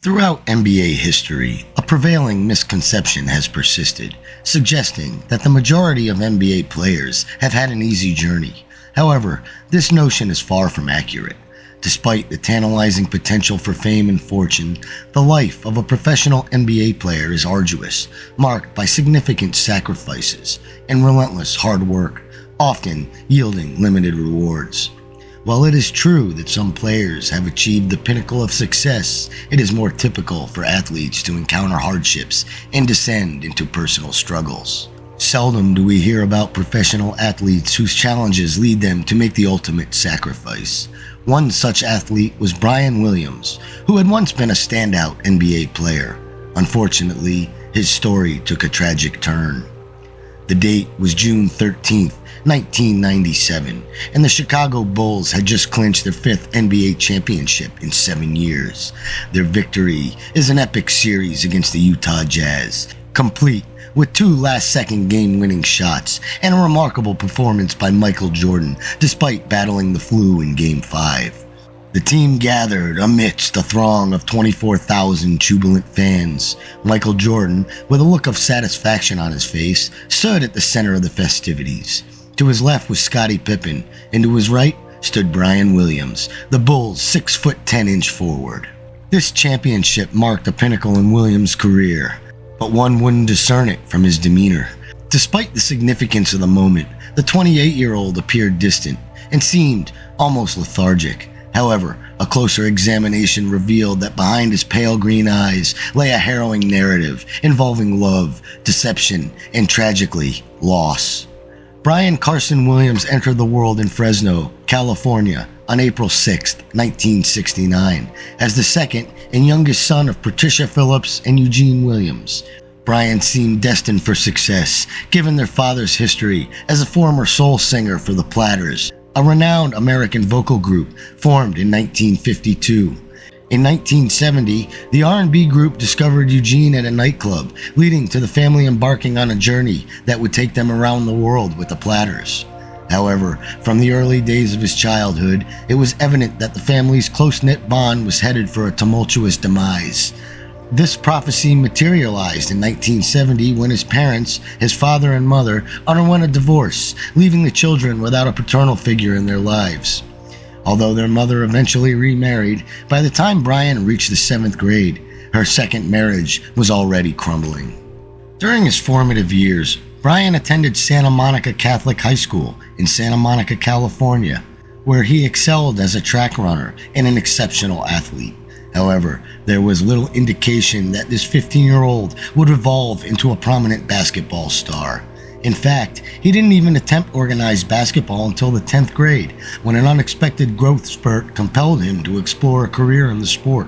Throughout NBA history, a prevailing misconception has persisted, suggesting that the majority of NBA players have had an easy journey. However, this notion is far from accurate. Despite the tantalizing potential for fame and fortune, the life of a professional NBA player is arduous, marked by significant sacrifices and relentless hard work, often yielding limited rewards. While it is true that some players have achieved the pinnacle of success, it is more typical for athletes to encounter hardships and descend into personal struggles. Seldom do we hear about professional athletes whose challenges lead them to make the ultimate sacrifice. One such athlete was Brian Williams, who had once been a standout NBA player. Unfortunately, his story took a tragic turn. The date was June 13th, 1997, and the Chicago Bulls had just clinched their 5th NBA championship in 7 years. Their victory is an epic series against the Utah Jazz, complete with 2 last-second game-winning shots and a remarkable performance by Michael Jordan despite battling the flu in Game 5. The team gathered amidst a throng of 24,000 jubilant fans. Michael Jordan, with a look of satisfaction on his face, stood at the center of the festivities. To his left was Scottie Pippen, and to his right stood Brian Williams, the Bulls' 6'10" forward. This championship marked a pinnacle in Williams' career, but one wouldn't discern it from his demeanor. Despite the significance of the moment, the 28-year-old appeared distant and seemed almost lethargic. However, a closer examination revealed that behind his pale green eyes lay a harrowing narrative involving love, deception, and tragically, loss. Brian Carson Williams entered the world in Fresno, California on April 6, 1969, as the second and youngest son of Patricia Phillips and Eugene Williams. Brian seemed destined for success, given their father's history as a former soul singer for the Platters, a renowned American vocal group formed in 1952. In 1970, the R&B group discovered Eugene at a nightclub, leading to the family embarking on a journey that would take them around the world with the Platters. However, from the early days of his childhood, it was evident that the family's close-knit bond was headed for a tumultuous demise. This prophecy materialized in 1970 when his parents, his father and mother, underwent a divorce, leaving the children without a paternal figure in their lives. Although their mother eventually remarried, by the time Brian reached the 7th grade, her second marriage was already crumbling. During his formative years, Brian attended Santa Monica Catholic High School in Santa Monica, California, where he excelled as a track runner and an exceptional athlete. However, there was little indication that this 15-year-old would evolve into a prominent basketball star. In fact, he didn't even attempt organized basketball until the 10th grade, when an unexpected growth spurt compelled him to explore a career in the sport.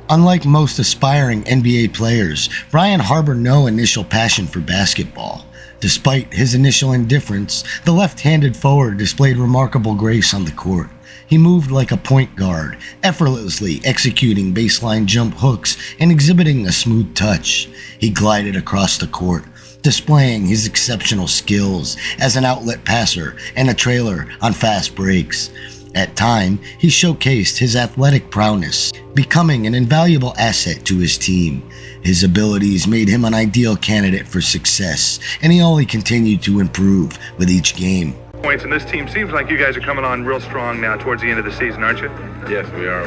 Unlike most aspiring NBA players, Brian harbored no initial passion for basketball. Despite his initial indifference, the left-handed forward displayed remarkable grace on the court. He moved like a point guard, effortlessly executing baseline jump hooks and exhibiting a smooth touch. He glided across the court, displaying his exceptional skills as an outlet passer and a trailer on fast breaks. At times, he showcased his athletic prowess, becoming an invaluable asset to his team. His abilities made him an ideal candidate for success, and he only continued to improve with each game. Points, and this team seems like you guys are coming on real strong now towards the end of the season, aren't you? Yes, we are.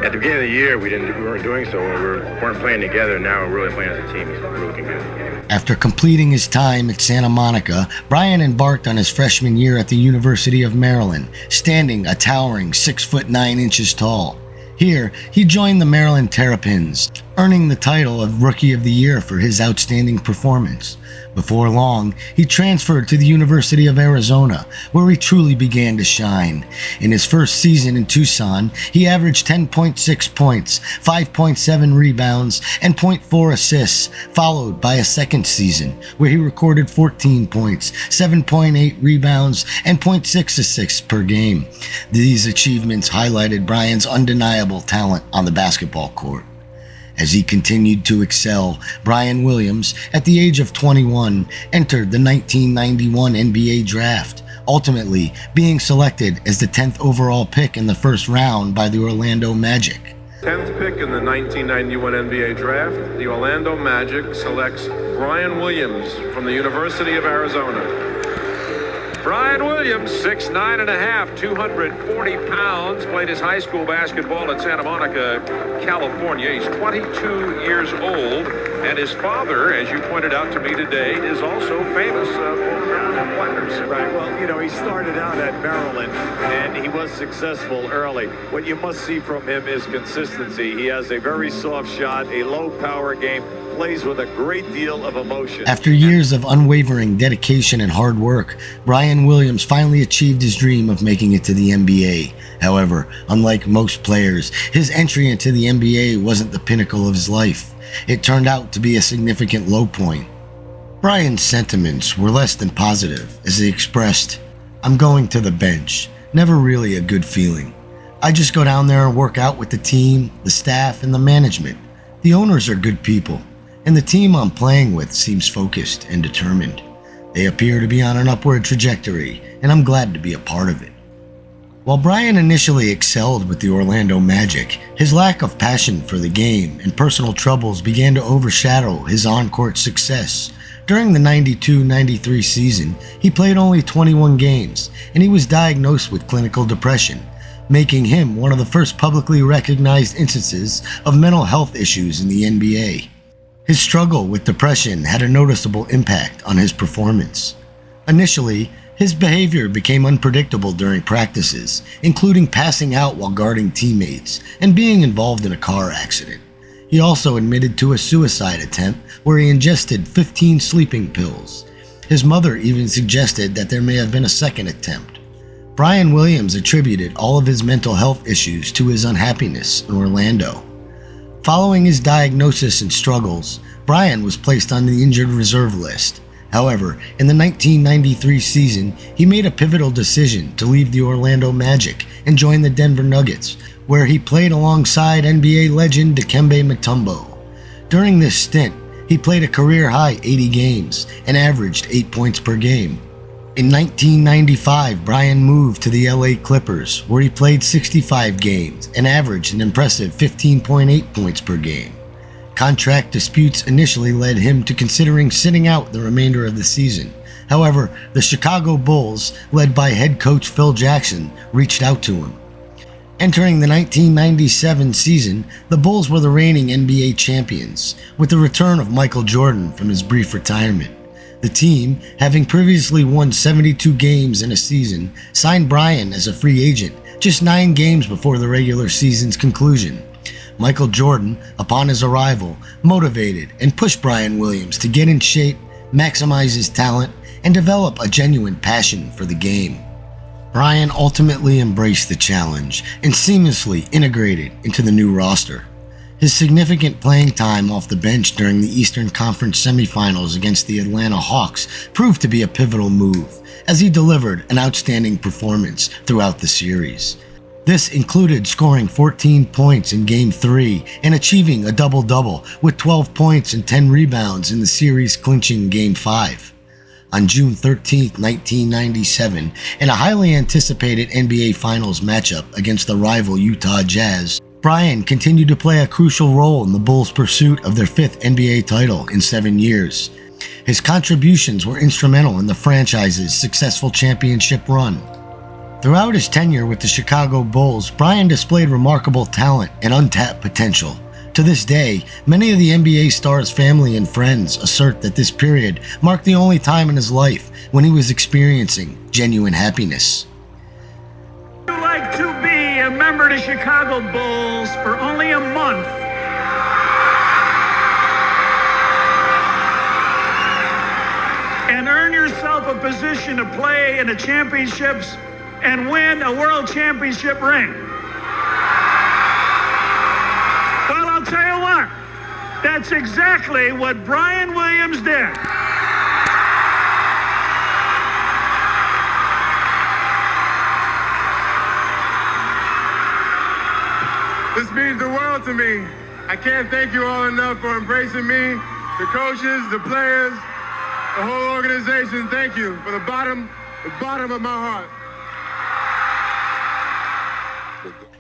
At the beginning of the year, we weren't doing so. We weren't playing together. Now we're really playing as a team. We're looking good. After completing his time at Santa Monica, Brian embarked on his freshman year at the University of Maryland, standing a towering 6'9" tall. Here, he joined the Maryland Terrapins, earning the title of Rookie of the Year for his outstanding performance. Before long, he transferred to the University of Arizona, where he truly began to shine. In his first season in Tucson, he averaged 10.6 points, 5.7 rebounds, and 0.4 assists, followed by a second season, where he recorded 14 points, 7.8 rebounds, and 0.6 assists per game. These achievements highlighted Brian's undeniable talent on the basketball court. As he continued to excel, Brian Williams, at the age of 21, entered the 1991 NBA Draft, ultimately being selected as the 10th overall pick in the first round by the Orlando Magic. 10th pick in the 1991 NBA draft, the Orlando Magic selects Brian Williams from the University of Arizona. Brian Williams, 6'9½", 240 pounds, played his high school basketball at Santa Monica, California. He's 22 years old, and his father, as you pointed out to me today, is also famous for Maryland Players. Right, well, he started out at Maryland, and he was successful early. What you must see from him is consistency. He has a very soft shot, a low power game, plays with a great deal of emotion. After years of unwavering dedication and hard work, Brian Williams finally achieved his dream of making it to the NBA. However, unlike most players, his entry into the NBA wasn't the pinnacle of his life. It turned out to be a significant low point. Brian's sentiments were less than positive as he expressed, "I'm going to the bench. Never really a good feeling. I just go down there and work out with the team, the staff, and the management. The owners are good people, and the team I'm playing with seems focused and determined. They appear to be on an upward trajectory, and I'm glad to be a part of it." While Brian initially excelled with the Orlando Magic, his lack of passion for the game and personal troubles began to overshadow his on-court success. During the 92-93 season, he played only 21 games, and he was diagnosed with clinical depression, making him one of the first publicly recognized instances of mental health issues in the NBA. His struggle with depression had a noticeable impact on his performance. Initially, his behavior became unpredictable during practices, including passing out while guarding teammates and being involved in a car accident. He also admitted to a suicide attempt where he ingested 15 sleeping pills. His mother even suggested that there may have been a second attempt. Brian Williams attributed all of his mental health issues to his unhappiness in Orlando. Following his diagnosis and struggles, Brian was placed on the injured reserve list. However, in the 1993 season, he made a pivotal decision to leave the Orlando Magic and join the Denver Nuggets, where he played alongside NBA legend Dikembe Mutombo. During this stint, he played a career-high 80 games and averaged 8 points per game. In 1995, Brian moved to the LA Clippers, where he played 65 games and averaged an impressive 15.8 points per game. Contract disputes initially led him to considering sitting out the remainder of the season. However, the Chicago Bulls, led by head coach Phil Jackson, reached out to him. Entering the 1997 season, the Bulls were the reigning NBA champions, with the return of Michael Jordan from his brief retirement. The team, having previously won 72 games in a season, signed Brian as a free agent just 9 games before the regular season's conclusion. Michael Jordan, upon his arrival, motivated and pushed Brian Williams to get in shape, maximize his talent, and develop a genuine passion for the game. Brian ultimately embraced the challenge and seamlessly integrated into the new roster. His significant playing time off the bench during the Eastern Conference semifinals against the Atlanta Hawks proved to be a pivotal move, as he delivered an outstanding performance throughout the series. This included scoring 14 points in Game 3 and achieving a double-double with 12 points and 10 rebounds in the series-clinching Game 5. On June 13, 1997, in a highly anticipated NBA Finals matchup against the rival Utah Jazz, Brian continued to play a crucial role in the Bulls' pursuit of their 5th NBA title in 7 years. His contributions were instrumental in the franchise's successful championship run. Throughout his tenure with the Chicago Bulls, Brian displayed remarkable talent and untapped potential. To this day, many of the NBA star's family and friends assert that this period marked the only time in his life when he was experiencing genuine happiness. Would you like to be a member of the Chicago Bulls for only a month? And earn yourself a position to play in the championships and win a world championship ring? Well, I'll tell you what, that's exactly what Brian Williams did. This means the world to me. I can't thank you all enough for embracing me, the coaches, the players, the whole organization. Thank you from the bottom of my heart.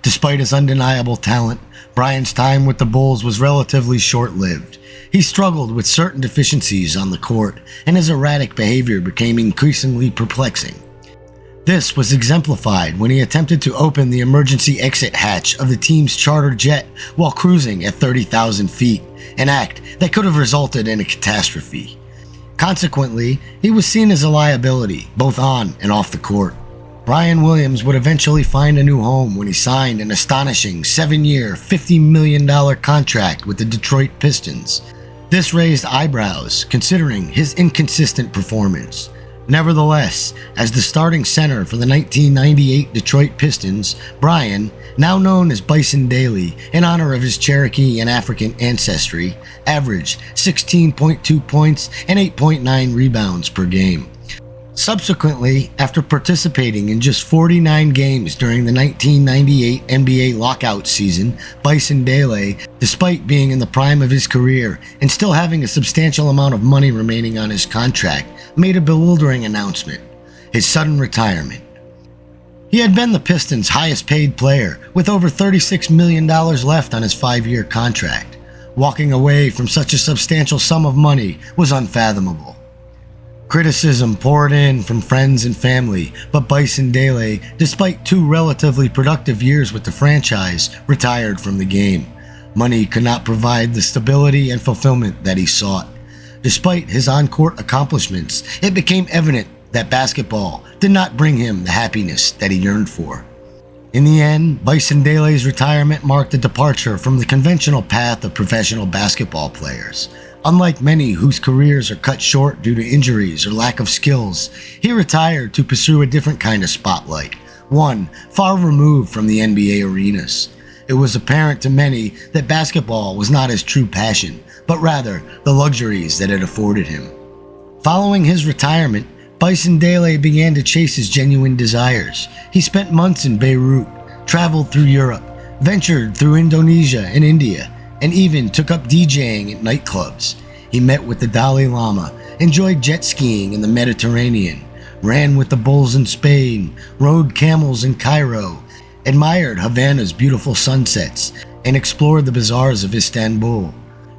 Despite his undeniable talent, Bryant's time with the Bulls was relatively short-lived. He struggled with certain deficiencies on the court, and his erratic behavior became increasingly perplexing. This was exemplified when he attempted to open the emergency exit hatch of the team's charter jet while cruising at 30,000 feet, an act that could have resulted in a catastrophe. Consequently, he was seen as a liability, both on and off the court. Brian Williams would eventually find a new home when he signed an astonishing 7-year, $50 million contract with the Detroit Pistons. This raised eyebrows considering his inconsistent performance. Nevertheless, as the starting center for the 1998 Detroit Pistons, Brian, now known as Bison Dele in honor of his Cherokee and African ancestry, averaged 16.2 points and 8.9 rebounds per game. Subsequently, after participating in just 49 games during the 1998 NBA lockout season, Bison Dele, despite being in the prime of his career and still having a substantial amount of money remaining on his contract, made a bewildering announcement: his sudden retirement. He had been the Pistons' highest paid player, with over $36 million left on his 5-year contract. Walking away from such a substantial sum of money was unfathomable. Criticism poured in from friends and family, but Bison Dele, despite 2 relatively productive years with the franchise, retired from the game. Money could not provide the stability and fulfillment that he sought. Despite his on-court accomplishments, it became evident that basketball did not bring him the happiness that he yearned for. In the end, Bison Dele's retirement marked a departure from the conventional path of professional basketball players. Unlike many whose careers are cut short due to injuries or lack of skills, he retired to pursue a different kind of spotlight, one far removed from the NBA arenas. It was apparent to many that basketball was not his true passion, but rather the luxuries that it afforded him. Following his retirement, Bison Dele began to chase his genuine desires. He spent months in Beirut, traveled through Europe, ventured through Indonesia and India, and even took up DJing at nightclubs. He met with the Dalai Lama, enjoyed jet skiing in the Mediterranean, ran with the bulls in Spain, rode camels in Cairo, admired Havana's beautiful sunsets, and explored the bazaars of Istanbul.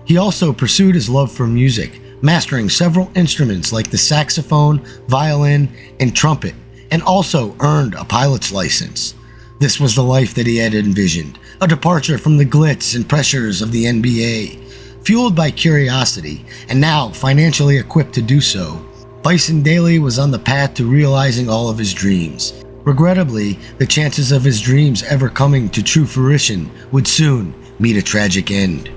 He also pursued his love for music, mastering several instruments like the saxophone, violin, and trumpet, and also earned a pilot's license. This was the life that he had envisioned, a departure from the glitz and pressures of the NBA. Fueled by curiosity, and now financially equipped to do so, Bison Dele was on the path to realizing all of his dreams. Regrettably, the chances of his dreams ever coming to true fruition would soon meet a tragic end.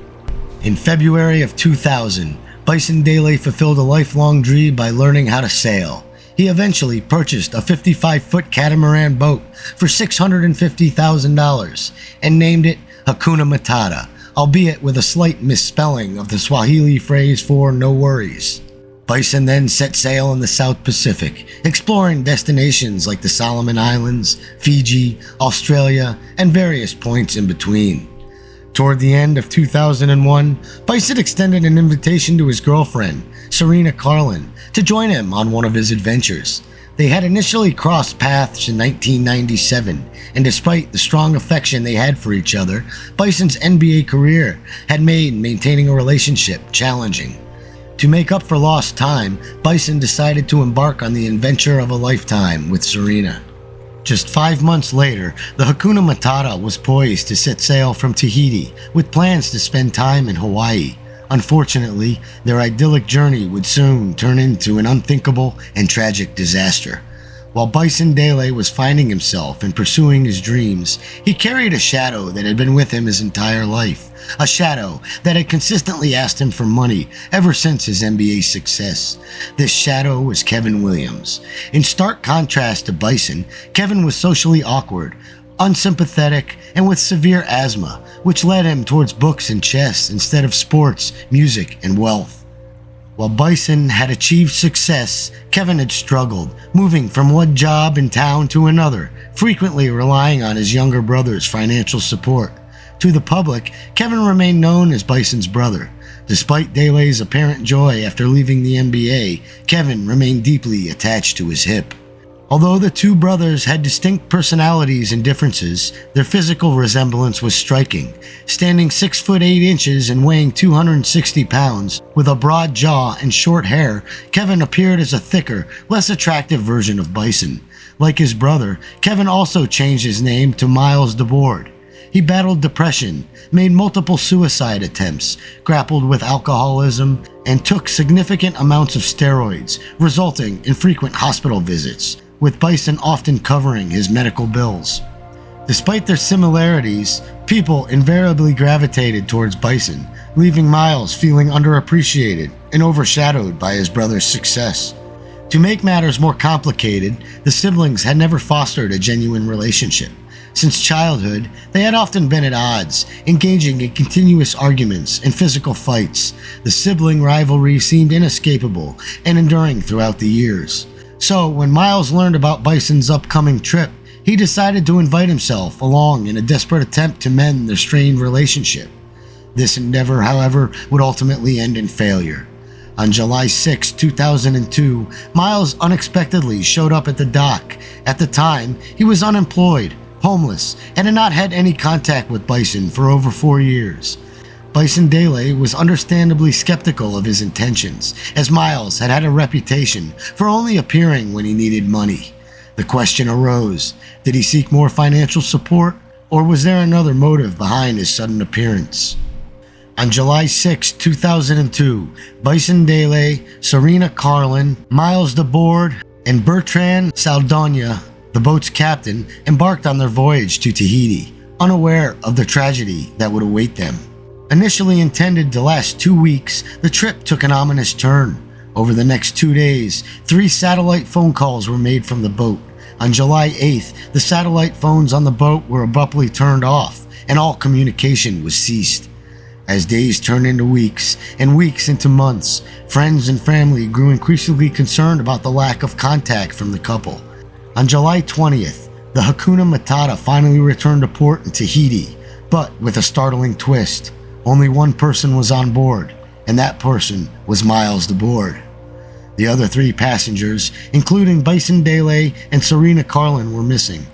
In February of 2000, Bison Dele fulfilled a lifelong dream by learning how to sail. He eventually purchased a 55-foot catamaran boat for $650,000 and named it Hakuna Matata, albeit with a slight misspelling of the Swahili phrase for "no worries." Bison then set sail in the South Pacific, exploring destinations like the Solomon Islands, Fiji, Australia, and various points in between. Toward the end of 2001, Bison extended an invitation to his girlfriend, Serena Carlin, to join him on one of his adventures. They had initially crossed paths in 1997, and despite the strong affection they had for each other, Bison's NBA career had made maintaining a relationship challenging. To make up for lost time, Bison decided to embark on the adventure of a lifetime with Serena. Just 5 months later, the Hakuna Matata was poised to set sail from Tahiti with plans to spend time in Hawaii. Unfortunately, their idyllic journey would soon turn into an unthinkable and tragic disaster. While Bison Dele was finding himself and pursuing his dreams, he carried a shadow that had been with him his entire life, a shadow that had consistently asked him for money ever since his NBA success. This shadow was Kevin Williams. In stark contrast to Bison, Kevin was socially awkward, unsympathetic, and with severe asthma, which led him towards books and chess instead of sports, music, and wealth. While Bison had achieved success, Kevin had struggled, moving from one job in town to another, frequently relying on his younger brother's financial support. To the public, Kevin remained known as Bison's brother. Despite Dele's apparent joy after leaving the NBA, Kevin remained deeply attached to his hip. Although the two brothers had distinct personalities and differences, their physical resemblance was striking. Standing 6 foot 8 inches and weighing 260 pounds, with a broad jaw and short hair, Kevin appeared as a thicker, less attractive version of Bison. Like his brother, Kevin also changed his name to Miles DeBoard. He battled depression, made multiple suicide attempts, grappled with alcoholism, and took significant amounts of steroids, resulting in frequent hospital visits, with Bison often covering his medical bills. Despite their similarities, people invariably gravitated towards Bison, leaving Miles feeling underappreciated and overshadowed by his brother's success. To make matters more complicated, the siblings had never fostered a genuine relationship. Since childhood, they had often been at odds, engaging in continuous arguments and physical fights. The sibling rivalry seemed inescapable and enduring throughout the years. So, when Miles learned about Bison's upcoming trip, he decided to invite himself along in a desperate attempt to mend their strained relationship. This endeavor, however, would ultimately end in failure. On July 6, 2002, Miles unexpectedly showed up at the dock. At the time, he was unemployed, homeless, and had not had any contact with Bison for over 4 years. Bison Dele was understandably skeptical of his intentions, as Miles had had a reputation for only appearing when he needed money. The question arose, did he seek more financial support, or was there another motive behind his sudden appearance? On July 6, 2002, Bison Dele, Serena Carlin, Miles DeBoard, and Bertrand Saldana, the boat's captain, embarked on their voyage to Tahiti, unaware of the tragedy that would await them. Initially intended to last 2 weeks, the trip took an ominous turn. Over the next 2 days, 3 satellite phone calls were made from the boat. On July 8th, the satellite phones on the boat were abruptly turned off, and all communication was ceased. As days turned into weeks, and weeks into months, friends and family grew increasingly concerned about the lack of contact from the couple. On July 20th, the Hakuna Matata finally returned to port in Tahiti, but with a startling twist. Only one person was on board, and that person was Miles DeBoard. The other 3 passengers, including Bison Dele and Serena Carlin, were missing.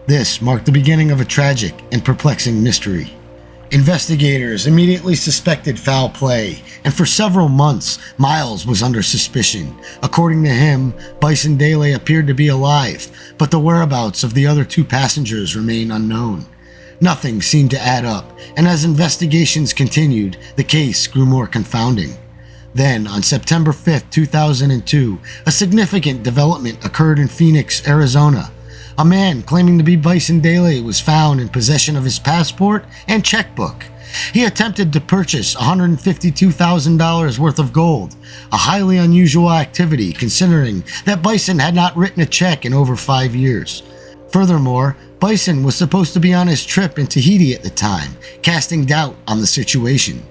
This marked the beginning of a tragic and perplexing mystery. Investigators immediately suspected foul play, and for several months, Miles was under suspicion. According to him, Bison Dele appeared to be alive, but the whereabouts of the other 2 passengers remain unknown. Nothing seemed to add up, and as investigations continued, the case grew more confounding. Then, on September 5, 2002, a significant development occurred in Phoenix, Arizona. A man claiming to be Bison Dele was found in possession of his passport and checkbook. He attempted to purchase $152,000 worth of gold, a highly unusual activity considering that Bison had not written a check in over 5 years. Furthermore, Bison was supposed to be on his trip in Tahiti at the time, casting doubt on the situation.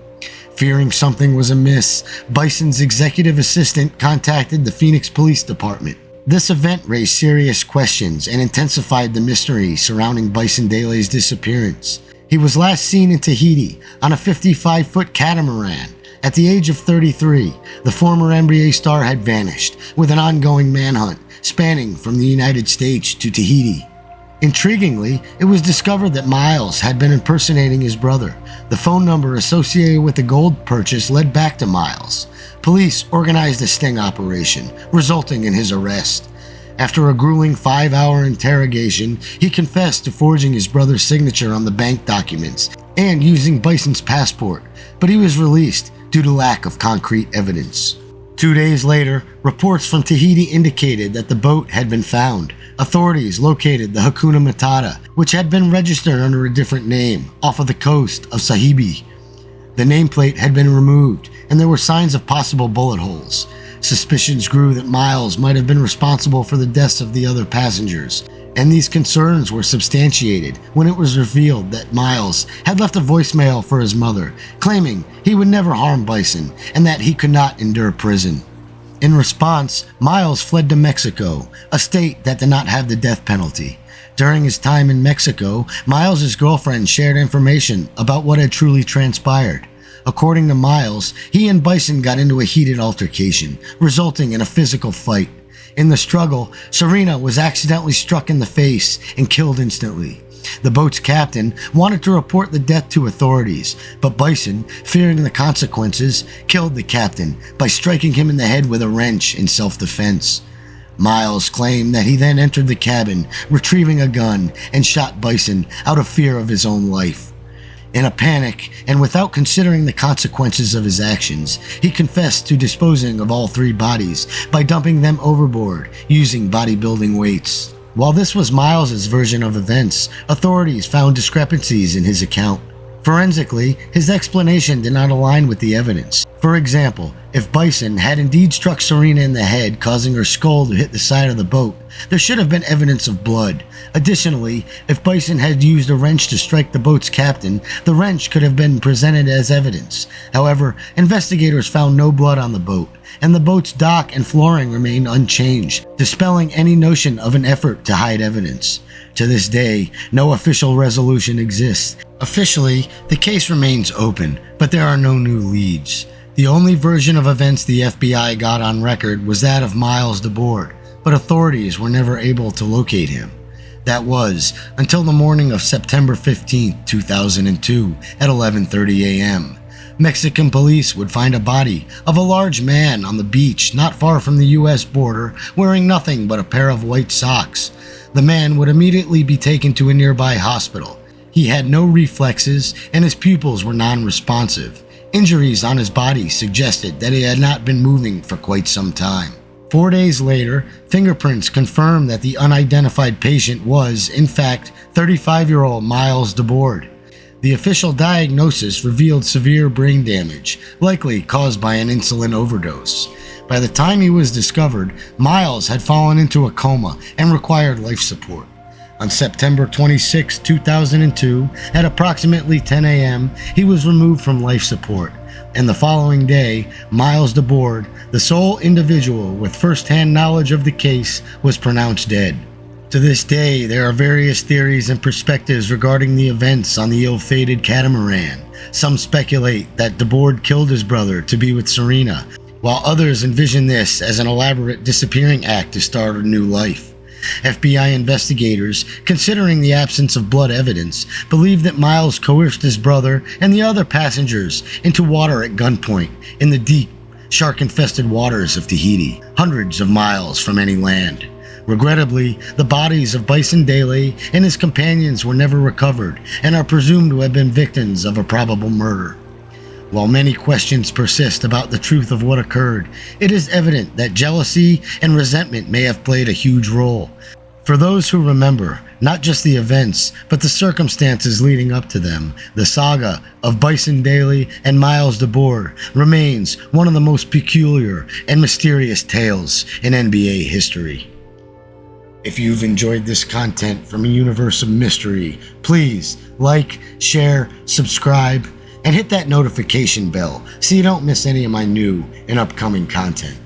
Fearing something was amiss, Bison's executive assistant contacted the Phoenix Police Department. This event raised serious questions and intensified the mystery surrounding Bison Dele's disappearance. He was last seen in Tahiti on a 55-foot catamaran. At the age of 33, the former NBA star had vanished, with an ongoing manhunt spanning from the United States to Tahiti. Intriguingly, it was discovered that Miles had been impersonating his brother. The phone number associated with the gold purchase led back to Miles. Police organized a sting operation, resulting in his arrest. After a grueling 5-hour interrogation, he confessed to forging his brother's signature on the bank documents and using Bison's passport, but he was released due to lack of concrete evidence. 2 days later, reports from Tahiti indicated that the boat had been found. Authorities located the Hakuna Matata, which had been registered under a different name, off of the coast of Sahibi. The nameplate had been removed, and there were signs of possible bullet holes. Suspicions grew that Miles might have been responsible for the deaths of the other passengers, and these concerns were substantiated when it was revealed that Miles had left a voicemail for his mother, claiming he would never harm Bison and that he could not endure prison. In response, Miles fled to Mexico, a state that did not have the death penalty. During his time in Mexico, Miles' girlfriend shared information about what had truly transpired. According to Miles, he and Bison got into a heated altercation, resulting in a physical fight. In the struggle, Serena was accidentally struck in the face and killed instantly. The boat's captain wanted to report the death to authorities, but Bison, fearing the consequences, killed the captain by striking him in the head with a wrench in self-defense. Miles claimed that he then entered the cabin, retrieving a gun, and shot Bison out of fear of his own life. In a panic, and without considering the consequences of his actions, he confessed to disposing of all 3 bodies by dumping them overboard using bodybuilding weights. While this was Miles's version of events, authorities found discrepancies in his account. Forensically, his explanation did not align with the evidence. For example, if Bison had indeed struck Serena in the head, causing her skull to hit the side of the boat, there should have been evidence of blood. Additionally, if Bison had used a wrench to strike the boat's captain, the wrench could have been presented as evidence. However, investigators found no blood on the boat, and the boat's dock and flooring remained unchanged, dispelling any notion of an effort to hide evidence. To this day, no official resolution exists. Officially, the case remains open, but there are no new leads. The only version of events the FBI got on record was that of Miles Dele, but authorities were never able to locate him. That was until the morning of September 15, 2002 at 11:30 a.m. Mexican police would find a body of a large man on the beach not far from the U.S. border wearing nothing but a pair of white socks. The man would immediately be taken to a nearby hospital. He had no reflexes and his pupils were non-responsive. Injuries on his body suggested that he had not been moving for quite some time. 4 days later, fingerprints confirmed that the unidentified patient was, in fact, 35-year-old Miles Dele. The official diagnosis revealed severe brain damage, likely caused by an insulin overdose. By the time he was discovered, Miles had fallen into a coma and required life support. On September 26, 2002, at approximately 10 a.m., he was removed from life support, and the following day, Miles Dele, the sole individual with first-hand knowledge of the case, was pronounced dead. To this day, there are various theories and perspectives regarding the events on the ill-fated catamaran. Some speculate that Dele killed his brother to be with Serena, while others envision this as an elaborate disappearing act to start a new life. FBI investigators, considering the absence of blood evidence, believe that Miles coerced his brother and the other passengers into water at gunpoint in the deep, shark-infested waters of Tahiti, hundreds of miles from any land. Regrettably, the bodies of Bison Dele and his companions were never recovered and are presumed to have been victims of a probable murder. While many questions persist about the truth of what occurred, it is evident that jealousy and resentment may have played a huge role. For those who remember, not just the events, but the circumstances leading up to them, the saga of Bison Dele and Miles Dele remains one of the most peculiar and mysterious tales in NBA history. If you've enjoyed this content from a universe of mystery, please like, share, subscribe, and hit that notification bell so you don't miss any of my new and upcoming content.